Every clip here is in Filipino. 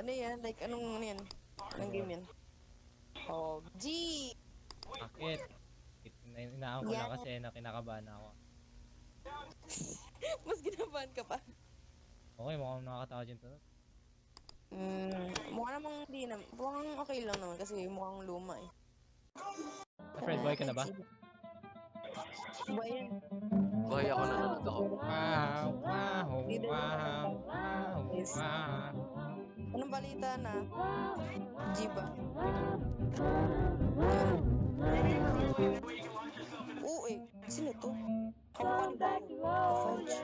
Ano yan? Like, anong ano yan? Anong game yan? Oh, G! Bakit? Inaan ko lang Yan. kasi na kinakabahan ako. Mas ginabahan ka pa. Okay, mukhang nakakatawa dyan to. Mukha namang hindi naman. Mukhang okay lang naman kasi mukhang luma eh. Fred, boy ka na ba? Buhay yan. Buhay ako, nanonood ako. Wow, wow, wow, wow, Yes. wow. Anong balita na? G ba? Oo eh. Sino to? Kamukha ni Baro. Fudge.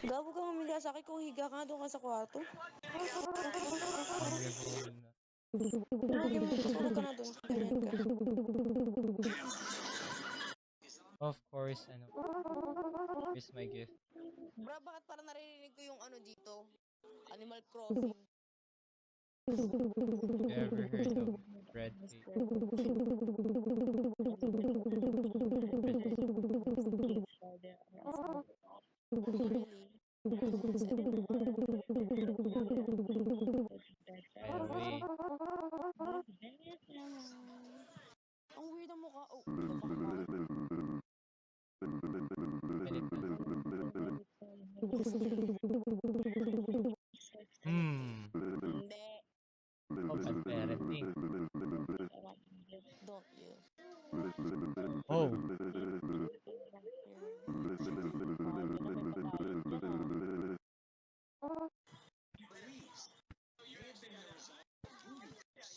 Gabo ka mamilya sa akin kung higa ka doon ka sa kwarto. Tulog ka na doon. Ganyan ka. Of course, ano. Here's my gift. Bro, bakit parang naririnig ko yung ano dito? Animal Crossing. Ever heard of bread cake? Really? Anyway, Ang weird ang mukha. Oh, hindi. Bad parenting. Don't you? Oh,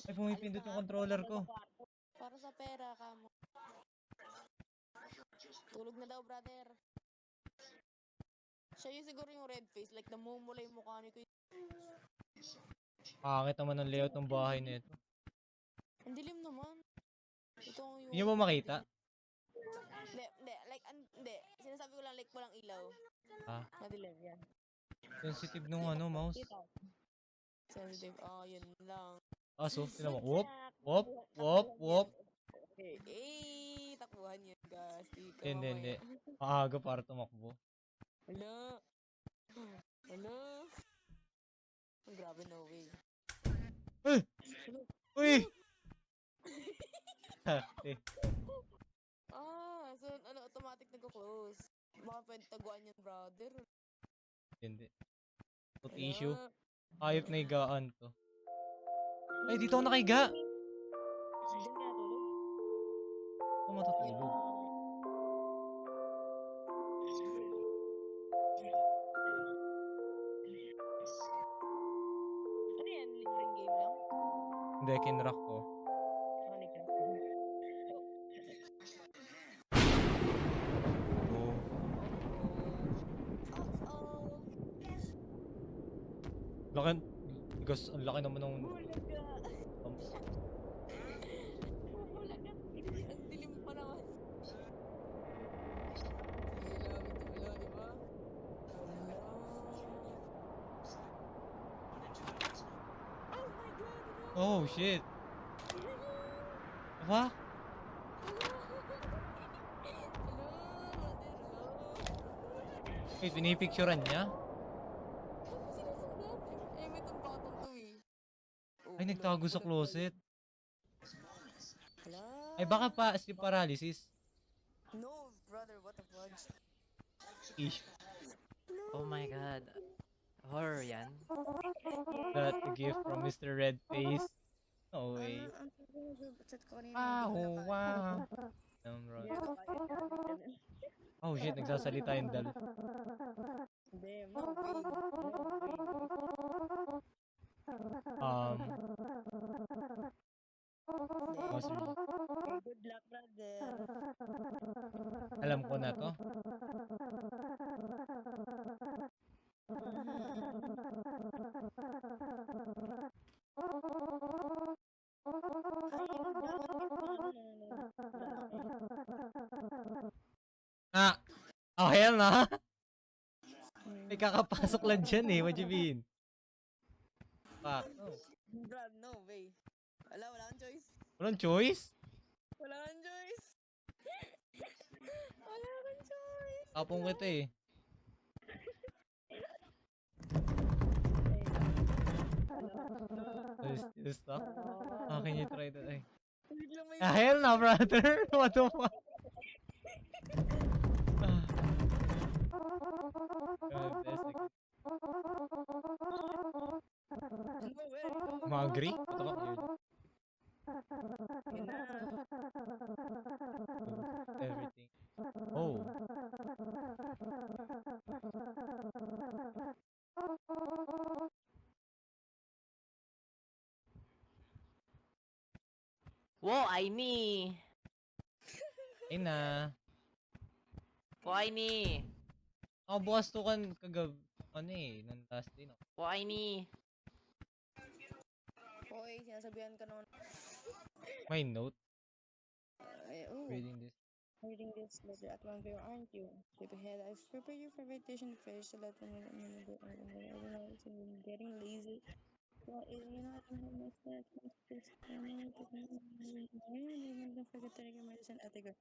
ay pumipindot yung controller ko. Para sa pera ka mo. Tulog na daw, brother. Siya yung siguro yung red face, like namumula yung mukha ni Kuya. Pangit naman ang layout ng bahay nito. Ang dilim naman. Ito yung... Hindi mo makita? Hindi, like, hindi. Sinasabi ko lang, like, walang ilaw. Ah, Madilim, yan. sensitive nung ano, mouse. Sensitive, yun lang. Aso, tinan mo. Whoop, whoop, whoop, whoop. Okay, takbuhan yun, guys. Ika, Hindi. mamaya. Maaga para tumakbo. Hala. Hala. Oh, grabe, no way. Uy! So, ano, automatic nagko-close. Baka pwede taguan yan, brother. Hindi. Ito Hala. tissue. Hayop na higaan to. Ay, dito ako nakahiga! Diyan ka natulog? Ako matutulog. Ano yan? Libreng game lang? Hindi, kinrock ko. Halika. Oh. Laki, because ang laki naman ng... Bulaga. Ang dilim pa naman. Ilaw, diba? Oh my god! Oh, shit! What? Wait, pinipicturean niya? May itong batong to eh. Ay, nagtago sa closet. Hala. Ay, baka pa sleep paralysis. No, brother, what the fudge? Ish. Oh my god. Horror yan. That a gift from Mr. Red Face. No way. Wow, wow. Oh shit, nagsasalita yung dal. Damn, no way. Was really- Good luck, brother. Alam ko na to. Ah! Oh, hell na! May kakapasok lang dyan eh. What you mean? Fuck. Oh. Brad, no way. Wala kang choice. Walang choice? Wala kang choice. Wala kang choice. Tapong kita eh. Still stuck? Can you try that? Ay. Wait lang, may Hell no, brother! What the fuck? Ah, God bless you. No, where you go? Mag-agree? What the fuck, dude? Yun na. Everything. Oh. Whoa, Aini! Ay na. Whoa, Aini! Bukas to ano eh, nung last day, no? Whoa, Aini! Hoy, sinasabihan ka naman. My note, Oh, reading this. reading this letter at 1 p.m. aren't you? Skip ahead. I've prepared your favorite dish and fish so that when I don't know, it's getting lazy. Well, you know, I don't have much that much fish. Don't forget to take your medicine at the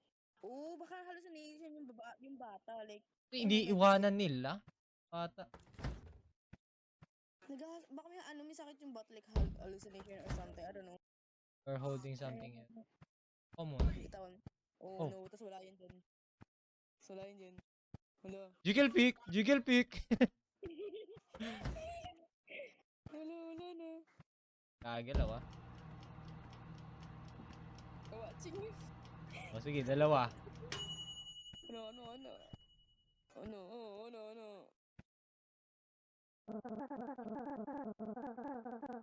Oo, baka hallucination yung bata. Like, Uy, ano, hindi iwanan nila. Bata. baka may sakit yung bata, like hallucination or something. I don't know. Or holding something else. Common. Bitawan. Oh. No, tas wala yun dyan. Tas wala yun dyan. Wala. Jiggle pick! Jiggle pick! Wala na. Kagalaw ah. Watching you. O sige, dalawa. Ano.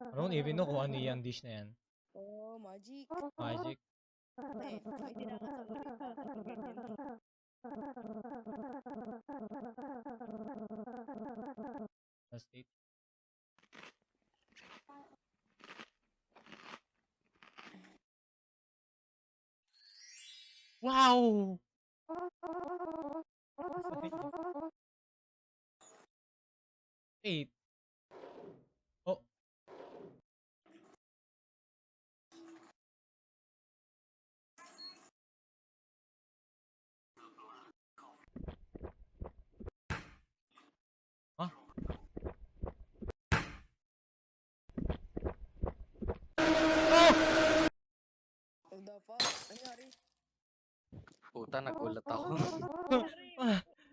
I don't even know kung ano yung dish na yan. Oh, magic. Magic. May tinakasal na yung bata pag ganyan. Na state. Wow! Eight. Oh. Huh? Oh! What the fuck? Anyari? Puta, nagulat ako.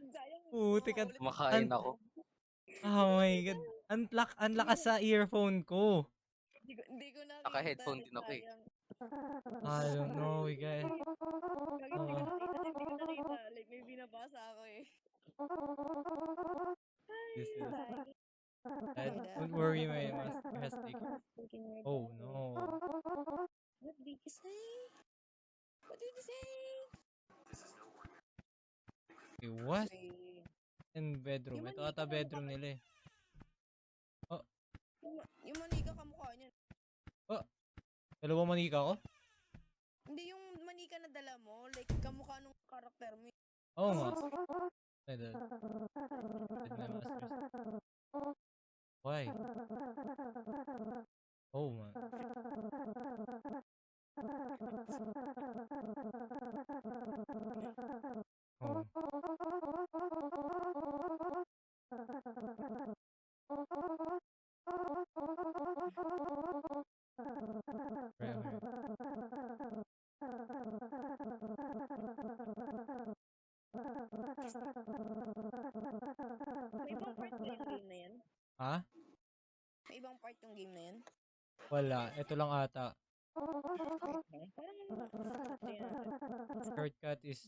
Sayang. Puti ka. Kumakain ako. Oh my god. Ang lakas sa earphone ko. Hindi ko nakita. Naka-headphone din ako eh. Sayang. I don't know, guys. Hindi ko nakita. Like, may binabasa ako eh. This is... Sayang. Don't worry, my master has taken... Oh no. What did you say? What did you say? Okay, what? Say, In bedroom. Yung Ito ata manika bedroom nila eh. yung manika kamukha niyan. Dalawa manika ko? Hindi yung manika na dala mo, like kamukha nung karakter mo. Oo nga. Ay, dad my masters. Why? Oh man. Oh. May ibang part ba yung game na yan? Ha? May ibang part yung game na yan? Wala. Ito lang ata. Parang Shortcut is...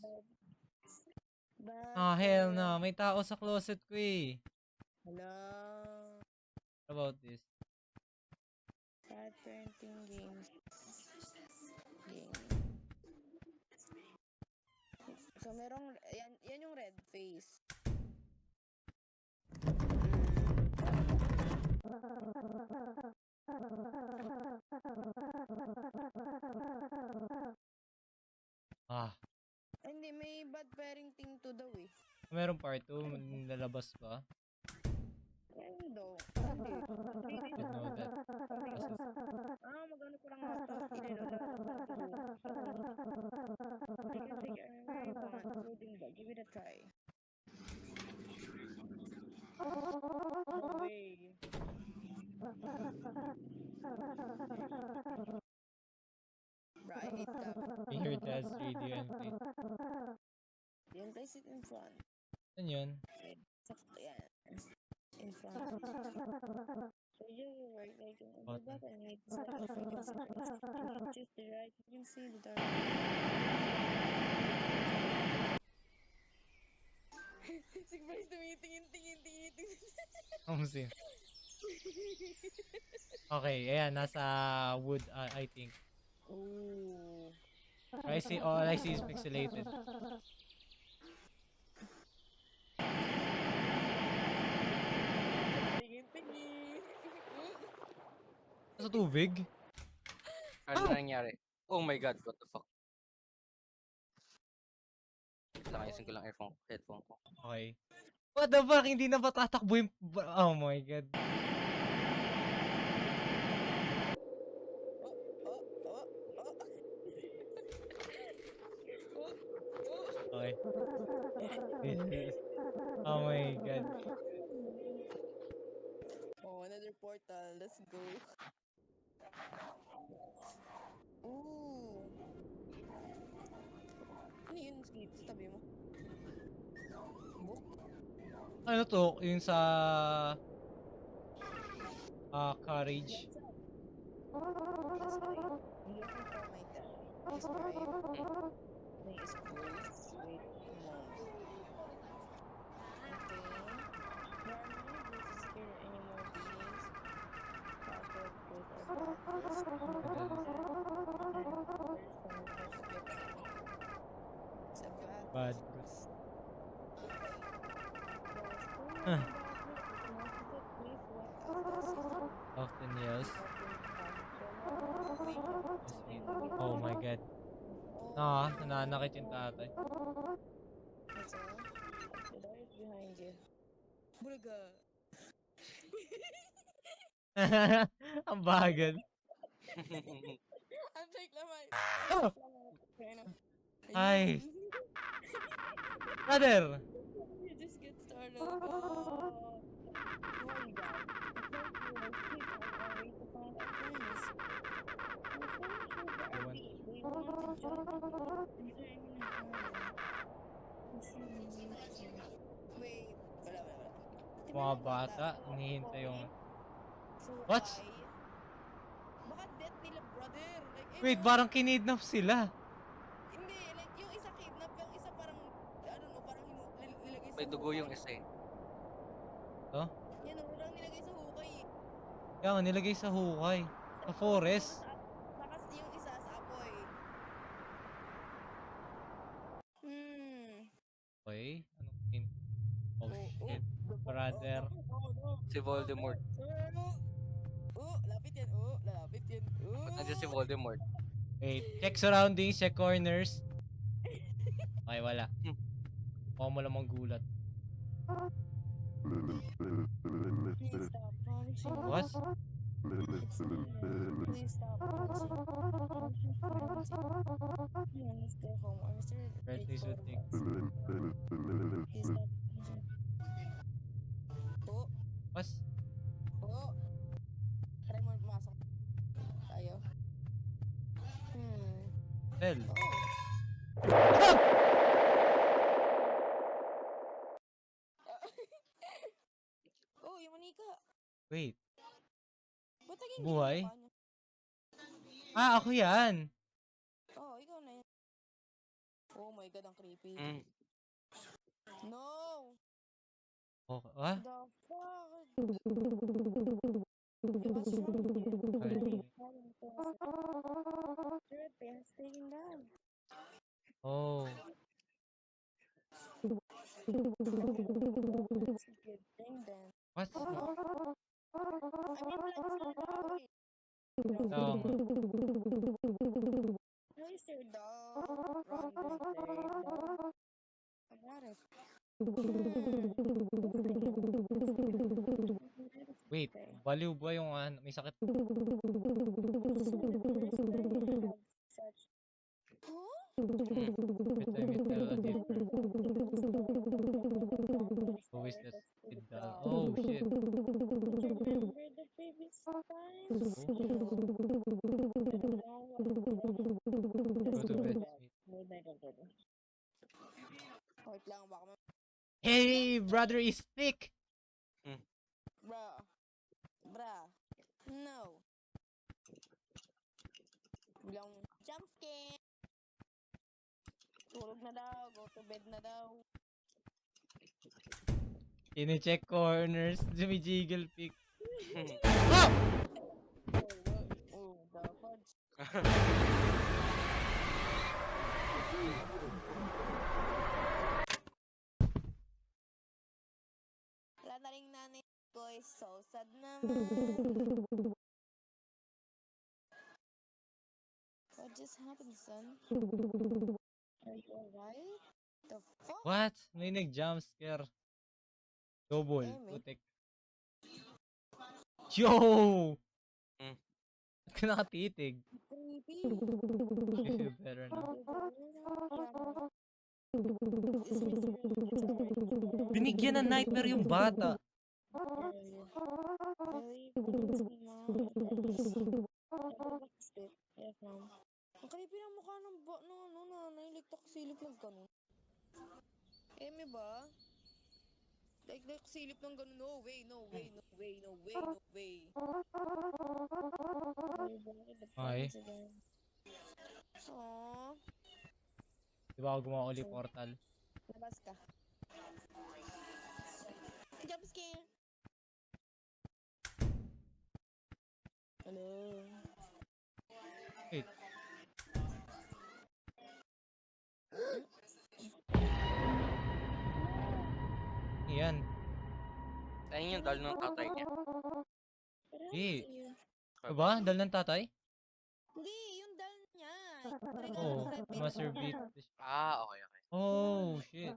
But, hell no. May tao sa closet ko eh. Hello. What about this? Bad parenting games. So, merong, yan yung red face. Hindi, may bad parenting to daw eh. Meron part 2. Lalabas pa. Ayun daw. Didn't know that. Magano ko lang ata. Give it a try. No way. has radio and plate. Then place it in front. Ano yun? Sakto yan. In front. So you work like the Button. button need to select the frequency. Choose the right frequency, the dark. Si Bryce tumitingin. Kamsin. Okay, ayan. Nasa wood, I think. Ooh. All I see is pixelated. Tingin. Nasa tubig? Ano nangyari? Oh my god, what the fuck? Ayusin ko lang headphone ko. Okay. What the fuck? Hindi na ba tatakbo yung... Oh my god. Okay. Oh my god. Oh, another portal. Let's go. Ooh. Ano yun? Sa tabi mo? Book? Ano to? Yung sa... courage. That's right. Yes, oh my god. Is right. May is closed. Wait, come on. Okay. There are many places here anymore beings. Carpet, good or bad. It's a bad. Bad. Huh. Often yes. Oh my god. Nananakit yung tatay. That's all. The door is behind you. Bulaga. Ang bagal. I'm like, lamay. Oh! Ayun. Ay. Brother! You just get started. Oh. Holy God. I think you will keep on our way to find our friends. Our friends should be we want to join. Is there any wait. Wala. Mga bata, hinihintay yung... So What? baka death nila, brother. Like, Wait, parang kinidnap sila. hindi, like, yung isa kidnap, yung isa parang, I don't know, parang nilagay sa May dugo hukay. yung isa eh. Oh? Yan, parang nilagay sa hukay. Kaya nga, nilagay sa hukay. Sa forest. Takas yung isa sa apoy. Okay. Anong hint? Oh shit. Brother. Si Voldemort. Lapit yan. Lalapit yan. Ba't nandiyan si Voldemort? Wait. Check surroundings, check corners. Okay, wala. Huwag mo lang manggulat. Please stop punching. What? Please stop punching. Let's go home. Or Mr. First place would take. Please stop punching. What? Try mo pumasok. Tayo. Well. Yung manika. Wait. Ba't naging Buhay? hindi mo pa Ah, ako yan. ikaw na yan. Oh my god, ang creepy. No! Okay. Ah? The fuck? It was wrong here. Your pants taken down. Oh. That's a good thing then. What? I mean, Oo nga. where's your dog? Run back there, dog. I got it. Wait. Baliw ba yung may sakit? Who is that kid doll? Oh shit. Go to bed. mother is thick. Bruh. Bruh. No. Bilang jump scare. Tulog na daw. Go to bed na daw. Chine-check corners. Jumijiggle pick. Oh, the fudge. Wala na rin nanay ko. So sad naman. What just happened, son? Are you alright? The fuck? What? May nag-jump scare. Double. Eme. Putek. Yo! Mm. Ba't ka nakatitig? Creepy. You feel better now. Binigyan ng nightmare yung bata. Really? Yes, ma'am. Ang creepy ng mukha ng nanay. Like, silip ng ganun. Eme ba? Like, silip ng ganun. No way, no way, no way, no way, no way. Okay. Aww. Di ba ako gumawa uli portal? Labas ka. Jump scare. Hello. Wait. Yan. Ayun yung dal ng tatay niya. Di. Diba? Dal ng tatay? Hindi, yung dal niya. Oo. Master beat. Ah, okay. Oh, shit.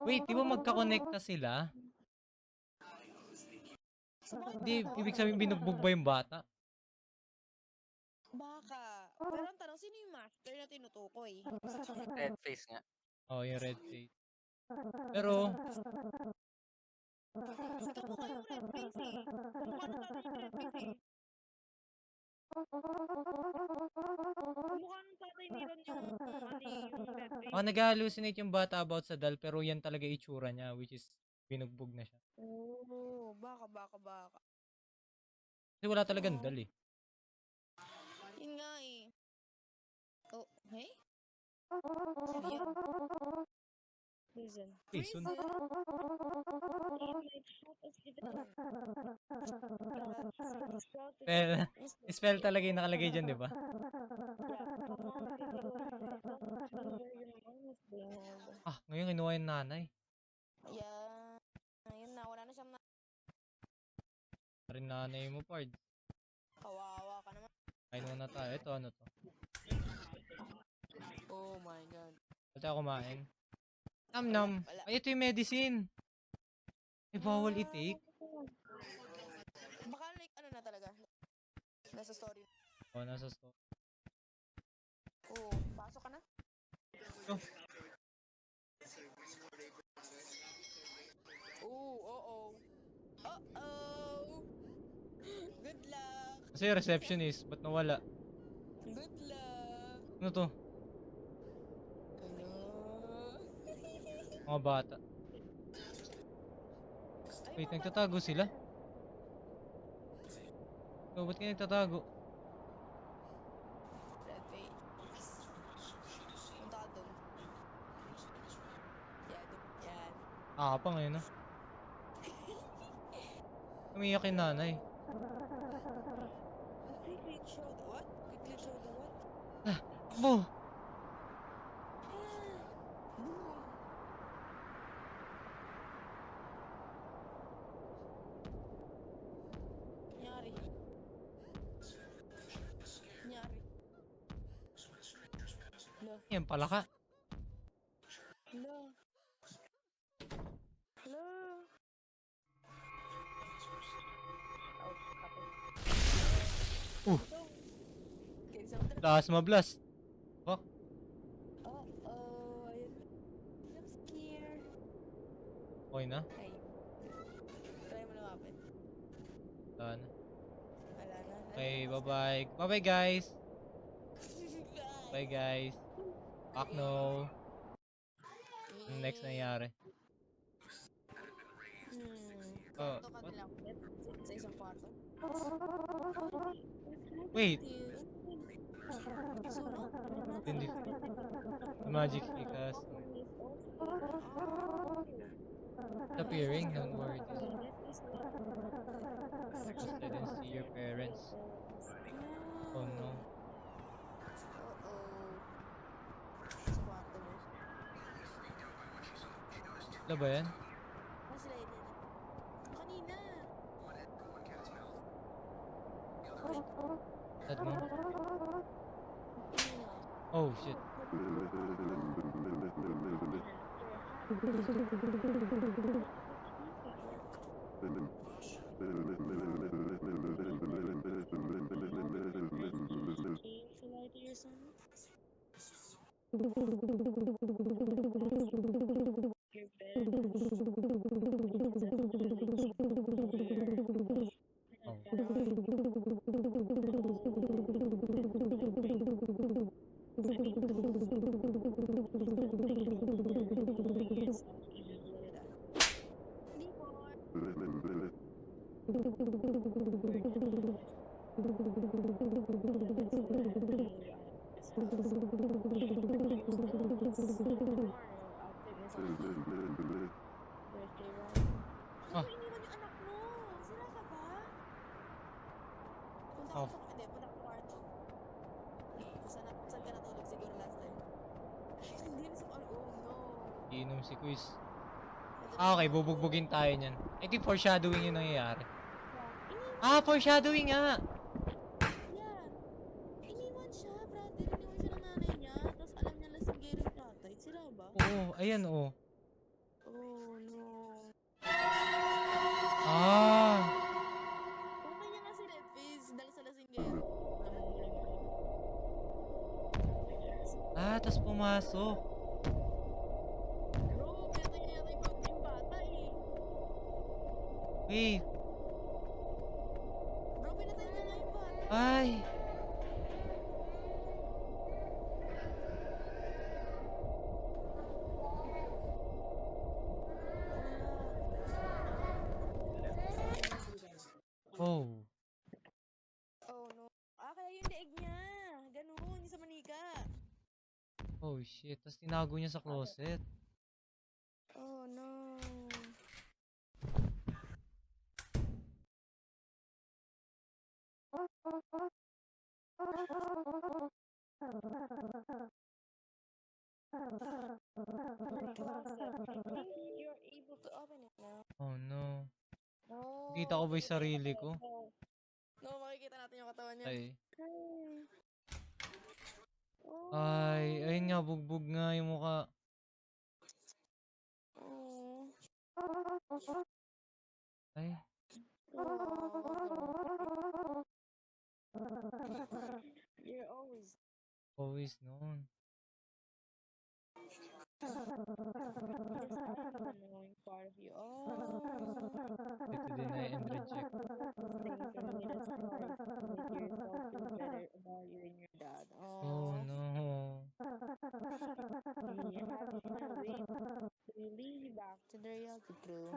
Wait, di ba magkakonekta sila? Hindi, ibig sabihin binugbog ba yung bata? Baka. Pero ang tanong, sino yung master na tinutukoy? Red face nga. Oh, yung red face. Pero, Kamukha yung red face eh. Kamukha ng tatay yung red face eh. Kamukha ng tatay meron yung red face. nag-hallucinate yung bata about sa dal, pero yan talaga itsura niya, which is binugbog na siya. Oh, baka. Kasi wala talagang dal eh. Yun nga eh. Oh, hey? Prison. Prison? Spell talaga yung nakalagay dyan, di ba? Ngayon kinuha yung nanay. Yeah. Ayun na, wala na siyang Rin nanay mo, Pard. kawawa ka naman. Kain muna tayo. Ito, ano to? Oh my god. Ba't tayo kumain? Nam. Wala. Ay, ito yung medicine. Ay, bawal i-take. Baka like, ano na talaga. Nasa story. Oh, nasa store. Oh, pasok ka na? Oh. Oh. Uh-oh. Good luck. Kasi receptionist, ba't nawala? Good luck. Ano to? Ano? Mga bata. Wait, nagtatago sila? Oh, ba't kayo nagtatago? Red face. Punta ka dun. Yan. Pa ngayon, no? Umiyak yung nanay. Quickly show the what? Bo! Nyari. Lo. Yan pala ka. Lo. Okay, sound trap. Plasma blast. Fuck. Oh, ayun. I'm scared. Okay na? Ay. Try mo lumapit. Wala na. Wala na. Okay, bye-bye. Bye-bye, guys. Bye, guys. Fuck no. Ano next nangyari? Kwarto ka nila ulit sa isang kwarto. Wait. So, no? Hindi. Magic because appearing, don't worry. I didn't see your parents. Oh no. Sa kwarto mo. Ano ba yan? Ano sila yun? Kanina. Dad mo? Kanina. Oh shit. Oh. Ah. Iniwan yung anak mo. Sira ka ba? Punta Oh. ka sa hindi, punta ka sa kwarto. Saan ka natulog siguro last time? Hindi na sa oh no. Inom si Quiz. Ah, okay. Bubugbugin tayo niyan. I think foreshadowing yung nangyayari. Ah, foreshadowing nga! Yeah. Iniwan siya, brother. Iniwan siya ng nanay niya. Tapos alam niya lasingero yung tatay. Sira ba? Oo, ayan oh. Oh no. Ah! Patay niya nga si Red Fizz dahil sa lasingero. Ah, tas pumasok. Bro, pinatay niya yata yung bata eh. Wait. Bro, pinatay niya nga yung bata. Ay! Oh. Oh no. Ah, kaya yung leeg niya. Ganun, yung sa manika. Oh shit. Tas tinago niya sa closet. Oh no. I think you're able to open it now. Oh no. No. Kita ko ba yung sarili ko? No, makikita natin yung katawan niya. Ay. Oh. Ay, ayun nga, bugbog nga yung mukha. Oh. Ay. You're always Always known. Yes, I'm the annoying part of you. Oh. To deny and reject. Staying from the middle part to make yourself feel better about you and your dad. Oh Oh. no. You have no way to lead you back to the reality crew.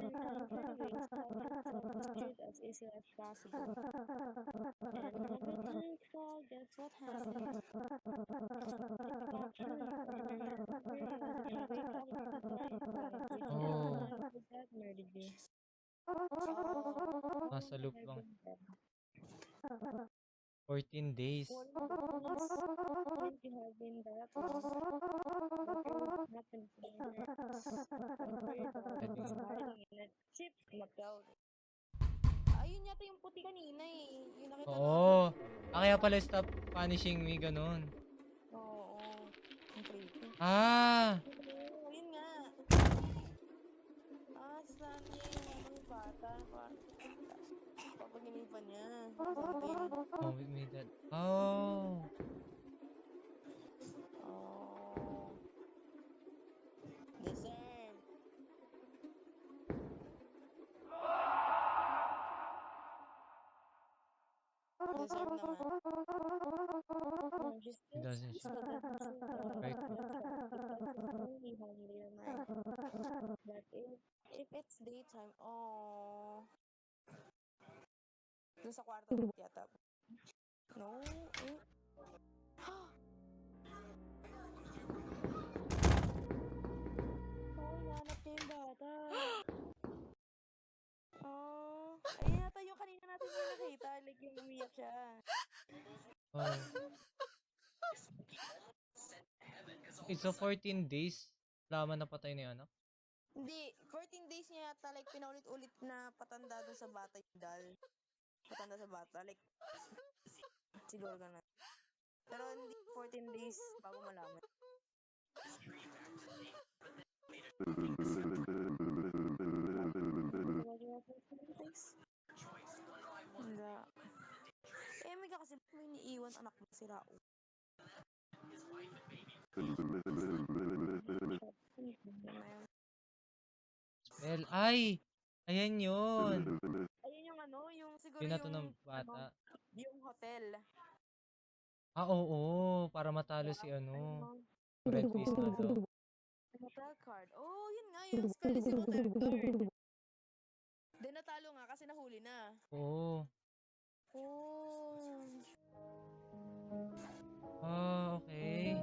Even ways to tell the truth as easily as possible. And when everything falls, guess what happens? Oh. That murdered you. Nasa loop lang. 14 days. What didn't you have been that long? What happened to you? In a cheap motel. Ayun yata yung puti kanina eh. Yung nakita Oo. Ah, kaya pala stop punishing me, ganun. Oo. Ang creepy. Ah! Oo, yun nga. Ah, saan niya yung bata? Papaginipan niya. Something. Oh, we made that. Oh! Oh. Deserve. Deserve naman. Oh, she's still doesn't So show. that Right. only hungry at night. But if it's daytime, oh, dun sa kwarto yata. No, eh. Oh, nanap niya yung bata. Oh, ayun yata yung kanina natin yung nakita, like yung umiyak siya. Oh. Okay, so 14 days. Laman na patay ni anak. Hindi, 14 days niya yata like pinaulit-ulit na patanda dun sa bata yung dal. Patanda sa bata, like siguro ganun. Pero hindi 14 days bago malaman. Wala. Eh, may kasi may iniiwan anak mo si Rao. Well, ay! Ayan yun! Ayun yung ano, yung siguro Yun na to ng yung bata. yung hotel. Ah, oo. Para matalo si ano. Ano, Red face na daw. hotel card. Oh, yun nga, yung spelling hotel card. Then natalo nga kasi nahuli na. Oo. Oh. Ah, okay.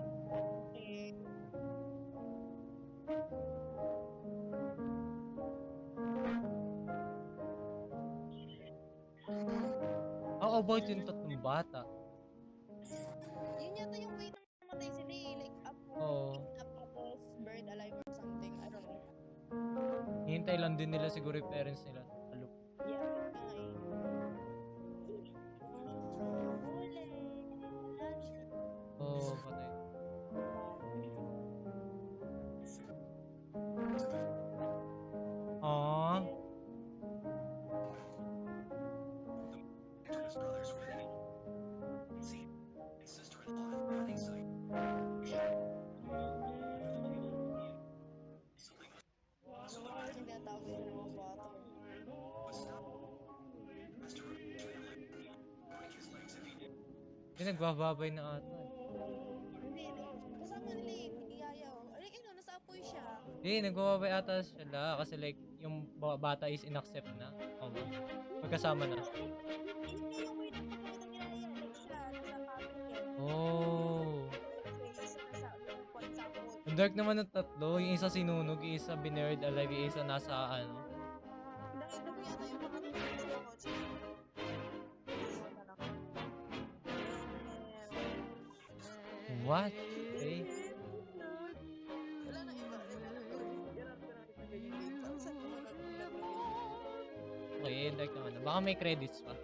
How about yung tatlong bata? Yun yata yung way nang namatay sila eh. Like, Oo. kidnap tapos buried alive or something. I don't know. Hihintay lang din nila siguro yung parents nila. Alok. Yeah, yun nga eh. Nahuli. Oo, patay. Aww. Kasi tinatawag nila ng mga bata. Yung nagbababay na ata. Hindi, like, kasama nila eh. Iyayaw. Ay, ano, nasa apoy siya. Nagbababay ata sila kasi like yung bata is inaccept na. Oo ba? Magkasama na. Hindi yung way nang pagkakita nila niya. Like siya, nasa cabin eh. Oh. Okay, isa nasa upuan sa apoy. Ang dark naman ng tatlo. Yung isa sinunog, yung isa binuried alive, yung isa nasa ano. Nakidog yata yung mga nandito sa kotse. Iwan na lang. What? Okay. Wala na iba. Ganun ko na ganyan game. Saan ko nag-log na ganyan? Okay, dark naman. Baka may credits pa.